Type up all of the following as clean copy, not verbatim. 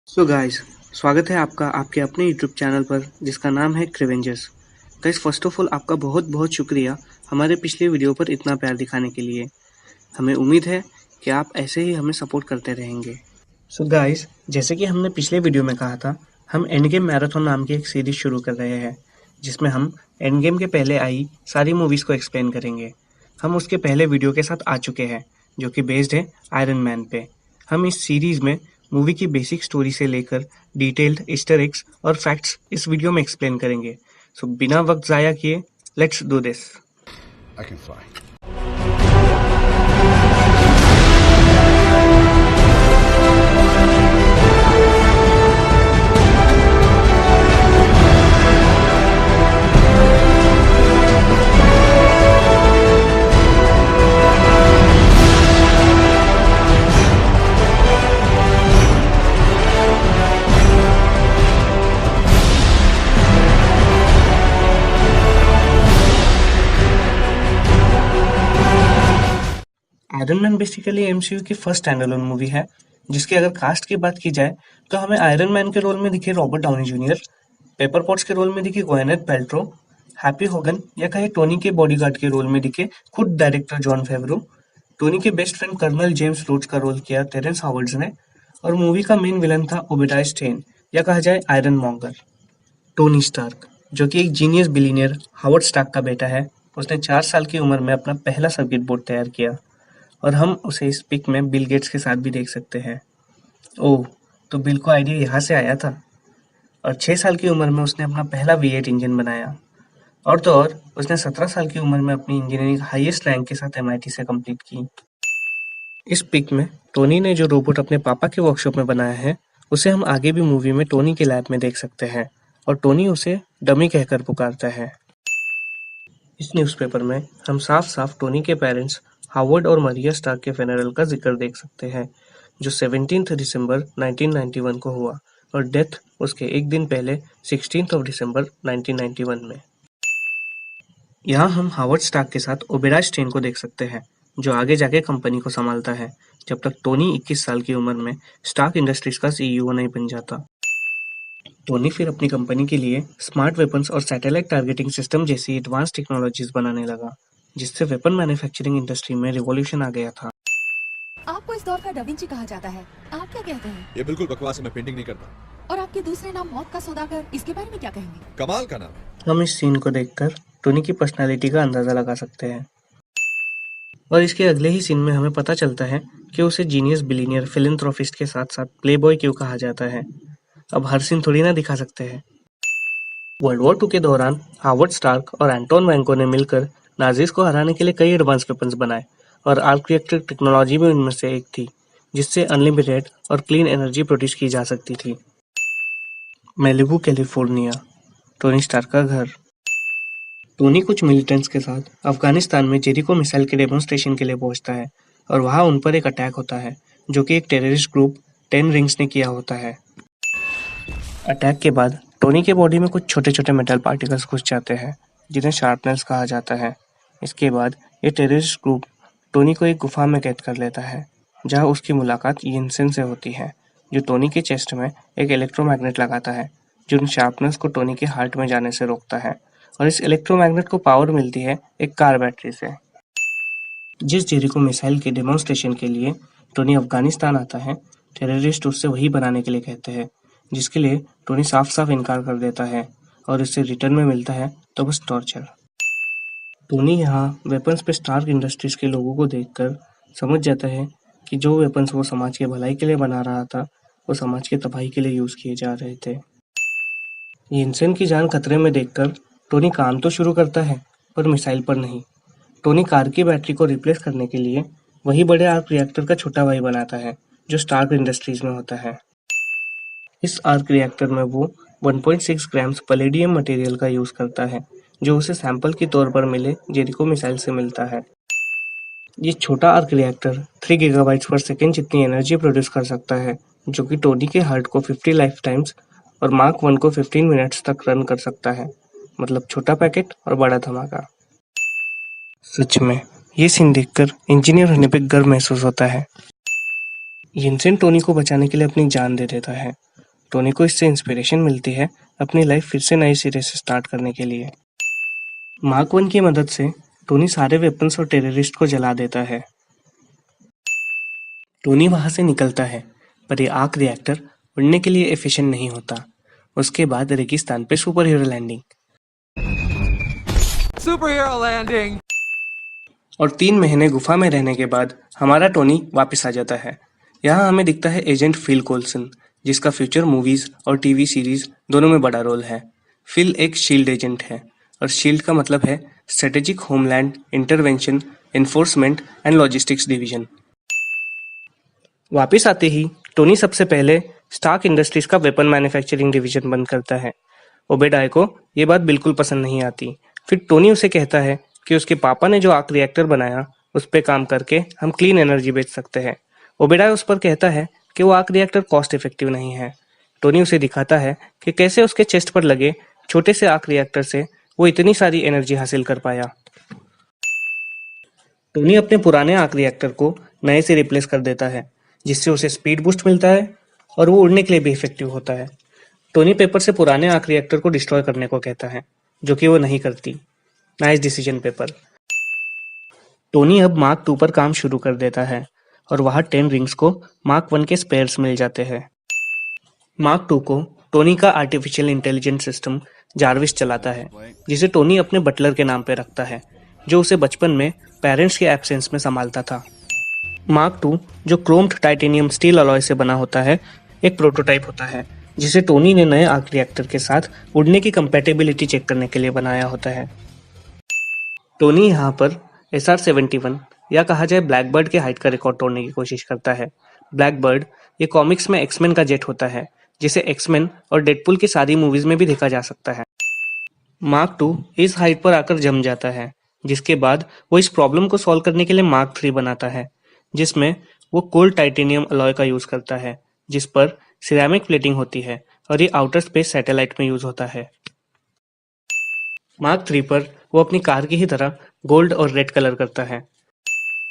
So guys, स्वागत है आपका आपके अपने यूट्यूब चैनल पर जिसका नाम है क्रिवेंजर्स। गाइस, फर्स्ट ऑफ ऑल आपका बहुत बहुत शुक्रिया हमारे पिछले वीडियो पर इतना प्यार दिखाने के लिए। हमें उम्मीद है कि आप ऐसे ही हमें सपोर्ट करते रहेंगे। सो गाइस, जैसे कि हमने पिछले वीडियो में कहा था, हम एंड गेम मैराथन नाम की एक सीरीज शुरू कर रहे हैं जिसमें हम एंड गेम के पहले आई सारी मूवीज़ को एक्सप्लेन करेंगे। हम उसके पहले वीडियो के साथ आ चुके हैं जो कि बेस्ड है आयरन मैन पे। हम इस सीरीज में मूवी की बेसिक स्टोरी से लेकर डिटेल्ड ईस्टर एग्स और फैक्ट्स इस वीडियो में एक्सप्लेन करेंगे। सो बिना वक्त ज़ाया किए let's do this. I can fly. Iron man basically MCU की फर्स्ट स्टैंडअलोन मूवी है जिसकी अगर कास्ट की बात की जाए तो हमें आयरन मैन के रोल में दिखे Robert Downey junior, paper pots के रोल में दिखे ग्वाइनेथ पैल्ट्रो, हैप्पी होगन या कहे टोनी के बॉडीगार्ड के रोल में दिखे खुद डायरेक्टर जॉन फेवरो, टोनी के best friend colonel James Rhodes का रोल किया टेरेंस हॉवर्ड्स ने, और मूवी का मेन विलन था ओबेडाई स्टेन या कहा जाए आयरन मॉन्गर। टोनी स्टार्क, जो कि एक जीनियस बिलीनियर हावर्ड स्टार्क का बेटा है, उसने 4 साल की उम्र में अपना पहला सर्किट बोर्ड तैयार किया और हम उसे इस पिक में बिल गेट्स के साथ भी देख सकते हैं। ओह, तो बिल को आइडिया यहाँ से आया था। और 6 साल की उम्र में उसने अपना पहला V8 इंजन बनाया। और तो और उसने 17 साल की उम्र में अपनी इंजीनियरिंग हाईएस्ट रैंक के साथ MIT से कंप्लीट की। इस पिक में टोनी ने जो रोबोट अपने पापा के वर्कशॉप में बनाया है उसे हम आगे भी मूवी में टोनी के लैब में देख सकते हैं और टोनी उसे डमी कहकर पुकारता है। इस न्यूज़पेपर में हम साफ साफ टोनी के पेरेंट्स हावर्ड और मरिया स्टार्क के फेनरल का जिक्र देख सकते हैं जो 17 दिसंबर 1991 को हुआ और डेथ उसके एक दिन पहले 16 दिसंबर 1991 में। यहाँ हम हावर्ड स्टार्क के साथ ओबेरॉय स्टेन को देख सकते हैं जो आगे जाके कंपनी को संभालता है जब तक टोनी 21 साल की उम्र में स्टार्क इंडस्ट्रीज का CEO नहीं बन जाता। टोनी फिर अपनी कंपनी के लिए स्मार्ट वेपन्स और सैटेलाइट टारगेटिंग सिस्टम जैसी एडवांस टेक्नोलॉजीज बनाने लगा जिससे वेपन मैन्युफैक्चरिंग इंडस्ट्री में रिवॉल्यूशन आ गया था। आपको इस दौर का डाविंची कहा जाता है, आप क्या कहते हैं? ये बिल्कुल बकवास है, मैं पेंटिंग नहीं करता। और आपके दूसरे नाम मौत का सौदागर, इसके बारे में क्या कहेंगे? कमाल का नाम है। हम इस सीन को देखकर टोनी की पर्सनालिटी का अंदाजा लगा सकते हैं और इसके अगले ही सीन में हमें पता चलता है कि उसे जीनियस बिलीनियर फिलैंथ्रोपिस्ट के साथ साथ प्लेबॉय क्यों कहा जाता है। अब हर सीन थोड़ी ना दिखा सकते हैं। वर्ल्ड वॉर 2 के दौरान हावर्ड स्टार्क और एंटोन वैंको ने मिलकर नाजीज को हराने के लिए कई एडवांस वेपन्स बनाए और आर्क रिएक्टर टेक्नोलॉजी भी उनमें से एक थी जिससे अनलिमिटेड और क्लीन एनर्जी प्रोड्यूस की जा सकती थी। मैलिबू कैलिफोर्निया, टोनी स्टार्क का घर। टोनी कुछ मिलिटेंट्स के साथ अफगानिस्तान में जेरिको मिसाइल के डेमोन्स्ट्रेशन के लिए पहुंचता है और वहां उन पर एक अटैक होता है जो कि एक टेररिस्ट ग्रुप 10 रिंग्स ने किया होता है। अटैक के बाद टोनी के बॉडी में कुछ छोटे छोटे मेटल पार्टिकल्स घुस जाते हैं जिन्हें शार्पनर्स कहा जाता है। इसके बाद ये टेररिस्ट ग्रुप टोनी को एक गुफा में कैद कर लेता है जहां उसकी मुलाकात यिनसेन से होती है जो टोनी के चेस्ट में एक इलेक्ट्रोमैग्नेट लगाता है जो उन शार्पनर्स को टोनी के हार्ट में जाने से रोकता है और इस इलेक्ट्रोमैग्नेट को पावर मिलती है एक कार बैटरी से। जिस जेरिको मिसाइल के डेमोन्स्ट्रेशन के लिए टोनी अफगानिस्तान आता है, टेररिस्ट उससे वही बनाने के लिए कहते हैं जिसके लिए टोनी साफ साफ इनकार कर देता है और इससे रिटर्न में मिलता है तो बस टॉर्चर। टोनी यहाँ वेपन्स पे स्टार्क इंडस्ट्रीज के लोगों को देखकर समझ जाता है कि जो वेपन्स वो समाज के भलाई के लिए बना रहा था वो समाज की तबाही के लिए यूज किए जा रहे थे। यिनसेन की जान खतरे में देखकर टोनी काम तो शुरू करता है पर मिसाइल पर नहीं। टोनी कार की बैटरी को रिप्लेस करने के लिए वही बड़े आर्क रिएक्टर का छोटा भाई बनाता है जो स्टार्क इंडस्ट्रीज में होता है। इस आर्क रिएक्टर में वो 1.6 ग्राम्स पैलेडियम मटेरियल का यूज करता है जो उसे सैंपल के तौर पर मिले जेरिको मिसाइल से मिलता है। ये छोटा आर्क रिएक्टर 3 गीगाबाइट्स पर सेकेंड जितनी एनर्जी प्रोड्यूस कर सकता है जो कि टोनी के हार्ट को 50 लाइफ टाइम्स और मार्क 1 को 15 मिनट्स तक रन कर सकता है। मतलब छोटा पैकेट और बड़ा धमाका। सच में ये सीन देखकर इंजीनियर होने पे गर्व महसूस होता है। यिनसेन टोनी को बचाने के लिए अपनी जान दे देता है टोनी को इससे इंस्पिरेशन मिलती है अपनी लाइफ फिर से नए सिरे से स्टार्ट करने के लिए। मार्क 1 की मदद से टोनी सारे वेपन्स और टेररिस्ट को जला देता है। टोनी वहां से निकलता है, पर ये आर्क रिएक्टर उड़ने के लिए एफिशिएंट नहीं होता। उसके बाद रेगिस्तान पे सुपर हीरो लैंडिंग और 3 महीने गुफा में रहने के बाद हमारा टोनी वापस आ जाता है। यहाँ हमें दिखता है एजेंट फिल कोल्सन, जिसका फ्यूचर मूवीज और टीवी सीरीज दोनों में बड़ा रोल है। फिल एक शील्ड एजेंट है और शील्ड का मतलब है strategic homeland intervention enforcement and logistics division. वापस आते ही टोनी सबसे पहले स्टार्क इंडस्ट्रीज का वेपन मैन्युफैक्चरिंग डिवीजन बंद करता है। ओबेडाय को ये बात बिल्कुल पसंद नहीं आती। फिर टोनी उसे कहता है कि उसके पापा ने जो आर्क रिएक्टर बनाया उस पे काम करके हम क्लीन एनर्जी बेच सकते हैं। ओबेडाय उस पर कहता है कि वो आर्क रिएक्टर कॉस्ट इफेक्टिव नहीं है। टोनी उसे दिखाता है कि कैसे उसके चेस्ट पर लगे छोटे से आर्क रिएक्टर से वो इतनी सारी एनर्जी हासिल कर पाया। टोनी अपने पुराने आर्क रिएक्टर को नए से रिप्लेस कर देता है, जिससे उसे स्पीड बूस्ट मिलता है और वो उड़ने के लिए भी इफेक्टिव होता है। टोनी पेपर से पुराने आर्क रिएक्टर को डिस्ट्रॉय करने को कहता है, जो कि वो नहीं करती। Nice decision paper. टोनी अब मार्क 2 पर काम शुरू कर देता है और वहां 10 रिंग्स को मार्क 1 के स्पेयर्स मिल जाते हैं। मार्क 2 को टोनी का आर्टिफिशियल इंटेलिजेंस सिस्टम जार्विस चलाता है, जिसे टोनी अपने बटलर के नाम पे रखता है, जो उसे बचपन में पेरेंट्स के एब्सेंस में संभालता था। मार्क 2 जो क्रोम्ड टाइटेनियम स्टील अलॉय से बना होता है, एक प्रोटोटाइप होता है जिसे टोनी ने नए आर्क रिएक्टर के साथ उड़ने की कंपैटिबिलिटी चेक करने के लिए बनाया होता है। टोनी यहाँ पर SR-71 या कहा जाए ब्लैकबर्ड के हाइट का रिकॉर्ड तोड़ने की कोशिश करता है। ब्लैकबर्ड ये कॉमिक्स में एक्समैन का जेट होता है, जिसे एक्समैन और डेडपुल की सारी मूवीज में भी देखा जा सकता है। मार्क 2 इस हाइट पर आकर जम जाता है, जिसके बाद वो इस प्रॉब्लम को सॉल्व करने के लिए मार्क 3 बनाता है, जिसमें वो कोल्ड टाइटेनियम अलॉय का यूज करता है, जिस पर सिरेमिक प्लेटिंग होती है और ये आउटर स्पेस सैटेलाइट में यूज होता है। मार्क 3 पर वो अपनी कार की ही तरह गोल्ड और रेड कलर करता है।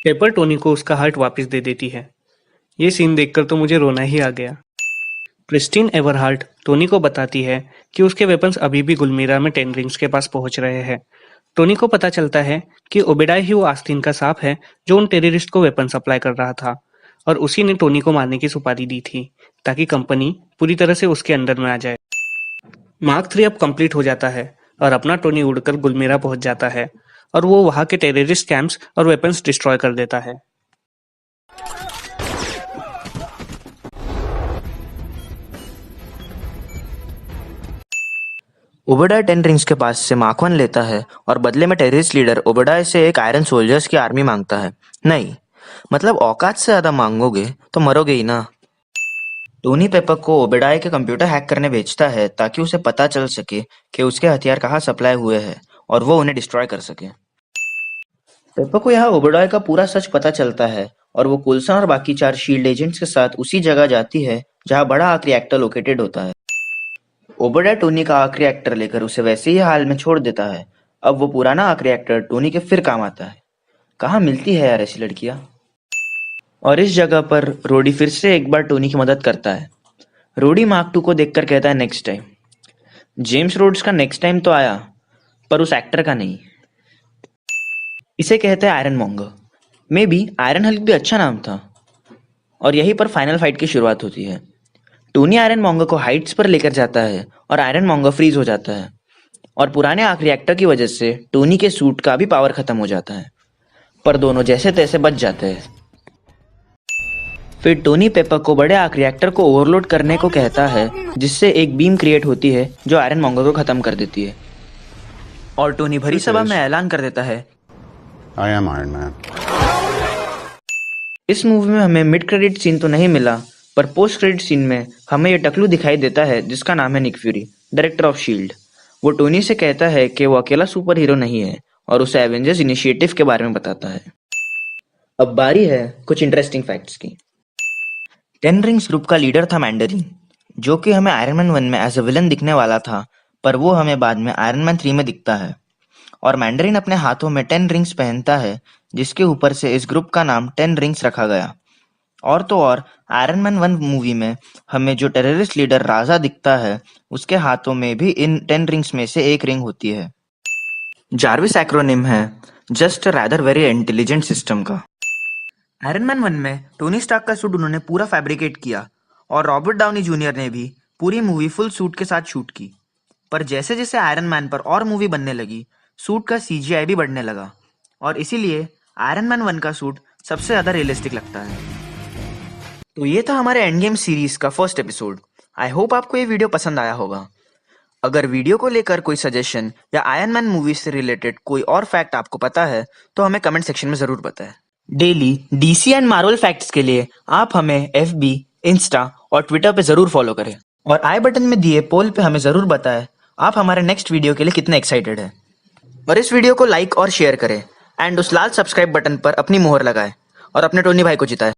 पेपर टोनी को उसका हार्ट वापस दे देती है। ये सीन देखकर तो मुझे रोना ही आ गया। क्रिस्टीन एवरहार्ट टोनी को बताती है कि उसके वेपन्स अभी भी गुलमीरा में 10 रिंग्स के पास पहुंच रहे हैं। टोनी को पता चलता है कि ओबेडाय ही वो आस्तीन का सांप है जो उन टेररिस्ट को वेपन सप्लाई कर रहा था, और उसी ने टोनी को मारने की सुपारी दी थी ताकि कंपनी पूरी तरह से उसके अंडर में आ जाए। मार्क 3 अब कंप्लीट हो जाता है और अपना टोनी उड़कर गुलमीरा पहुंच जाता है और वो वहां के टेररिस्ट कैंप्स और वेपन्स डिस्ट्रॉय कर देता है। ओबेडाय 10 रिंग्स के पास से मार्क 1 लेता है और बदले में टेररिस्ट लीडर ओबेडाय से एक आयरन सोल्जर्स की आर्मी मांगता है। नहीं, मतलब औकात से ज्यादा मांगोगे तो मरोगे ही ना। टोनी पेपर को ओबेडाय के कंप्यूटर हैक करने भेजता है ताकि उसे पता चल सके कि उसके हथियार कहाँ सप्लाई हुए हैं और वो उन्हें डिस्ट्रॉय कर सके। पेपर को यहाँ ओबेडाय का पूरा सच पता चलता है और वो कुल्सन और बाकी 4 शील्ड एजेंट्स के साथ उसी जगह जाती है जहाँ बड़ा आर्क रिएक्टर लोकेटेड होता है। ओबेडाय टोनी का आर्क रिएक्टर लेकर उसे वैसे ही हाल में छोड़ देता है। अब वो पुराना आर्क रिएक्टर टोनी के फिर काम आता है। कहाँ मिलती है यार ऐसी लड़कियां। और इस जगह पर रोडी फिर से एक बार टोनी की मदद करता है। रोडी मार्क 2 को देखकर कहता है नेक्स्ट टाइम। जेम्स रोड्स का नेक्स्ट टाइम तो आया, पर उस एक्टर का नहीं। इसे कहते हैं iron monger. May be iron Hulk भी अच्छा नाम था। और यहीं पर फाइनल फाइट की शुरुआत होती है। टोनी आयरन मॉन्गर को हाइट्स पर लेकर जाता है और आयरन मॉन्गर फ्रीज हो जाता है और पुराने आर्क रिएक्टर की वजह से टोनी के सूट का भी पावर खत्म हो जाता है, पर दोनों जैसे तैसे बच जाते हैं। फिर टोनी पेपर को बड़े आर्क रिएक्टर को ओवरलोड करने को कहता है, जिससे एक बीम क्रिएट होती है जो आयरन मॉन्गर को खत्म कर देती है। और टोनी भरी सभा में ऐलान कर देता है, I am Iron Man. इस मूवी में हमें मिड क्रेडिट सीन तो नहीं मिला, पर पोस्ट क्रेडिट सीन में हमें ये टकलू दिखाई देता है जिसका नाम है Nick Fury, director of SHIELD. वो टोनी से कहता है कि वो अकेला सुपर हीरो नहीं है और उसे एवेंजर्स इनिशिएटिव के बारे में बताता है। अब बारी है कुछ इंटरेस्टिंग फैक्ट्स की। 10 रिंग्स ग्रुप का लीडर था मैंडरिन, जो कि हमें आयरन मैन 1 में एज अ विलन दिखने वाला था, पर वो हमें बाद में आयरन मैन 3 में दिखता है। और मैंडरिन अपने हाथों में 10 रिंग्स पहनता है, जिसके ऊपर से इस ग्रुप का नाम 10 रिंग्स रखा गया। और तो और आयरन मैन 1 मूवी में हमें जो टेररिस्ट लीडर राजा दिखता है उसके हाथों में भी इन 10 रिंग्स में से एक रिंग होती है। जार्विस एक्रोनिम है just rather very intelligent system का। आयरन मैन 1 में टोनी स्टार्क का सूट उन्होंने पूरा फैब्रिकेट किया और रॉबर्ट डाउनी जूनियर ने भी पूरी मूवी फुल सूट के साथ शूट की। पर जैसे जैसे आयरन मैन पर और मूवी बनने लगी सूट का CGI भी बढ़ने लगा और इसीलिए आयरन मैन 1 का सूट सबसे ज्यादा रियलिस्टिक लगता है। तो ये था हमारे एंड गेम सीरीज का फर्स्ट एपिसोड। आई होप आपको ये वीडियो पसंद आया होगा। अगर वीडियो को लेकर कोई सजेशन या आयरन मैन मूवी से रिलेटेड कोई और फैक्ट आपको पता है तो हमें कमेंट सेक्शन में जरूर बताएं। Daily DC and Marvel facts के लिए आप हमें FB, इंस्टा और ट्विटर पे जरूर फॉलो करें और आई बटन में दिए पोल पे हमें जरूर बताएं आप हमारे नेक्स्ट वीडियो के लिए कितने एक्साइटेड हैं। और इस वीडियो को लाइक और शेयर करें एंड उस लाल सब्सक्राइब बटन पर अपनी मोहर लगाएं और अपने टोनी भाई को जिताएं।